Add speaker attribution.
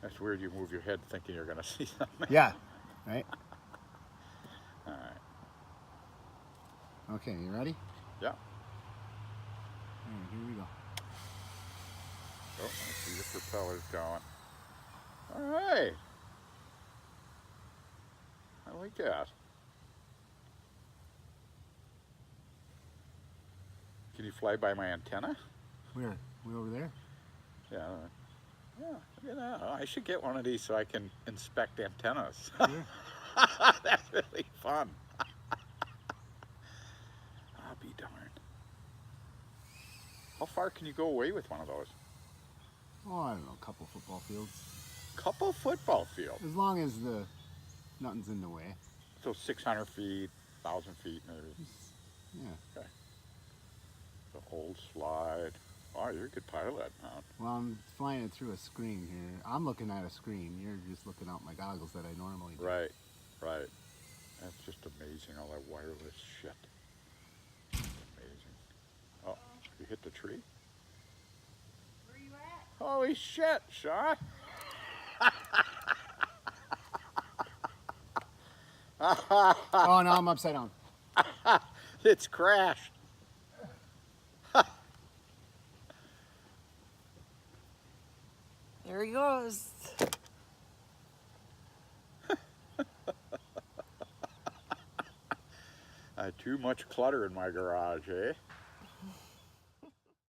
Speaker 1: That's weird you move your head thinking you're going to see something.
Speaker 2: Yeah, right?
Speaker 1: All right.
Speaker 2: Okay, you ready?
Speaker 1: Yeah.
Speaker 2: All right, here we go.
Speaker 1: Oh, I see the propellers going. All right. I like that. Can you fly by my antenna?
Speaker 2: Where? Way over there?
Speaker 1: Yeah. Yeah, look at that. Oh, I should get one of these so I can inspect antennas.
Speaker 2: Sure.
Speaker 1: That's really fun. I'll be darned. How far can you go away with one of those?
Speaker 2: Oh, I don't know, a couple football fields.
Speaker 1: Couple football fields.
Speaker 2: As long as nothing's in the way.
Speaker 1: So 600 feet, 1,000 feet maybe.
Speaker 2: Yeah.
Speaker 1: Okay. The old slide. Oh, you're a good pilot, man.
Speaker 2: Well, I'm flying it through a screen here. I'm looking at a screen. You're just looking out my goggles that I normally do.
Speaker 1: Right, right. That's just amazing, all that wireless shit. Amazing. Oh, you hit the tree?
Speaker 3: Where you at?
Speaker 1: Holy shit, Sean!
Speaker 2: Oh, no, I'm upside down.
Speaker 1: It's crashed.
Speaker 3: There he goes.
Speaker 1: Too much clutter in my garage, eh?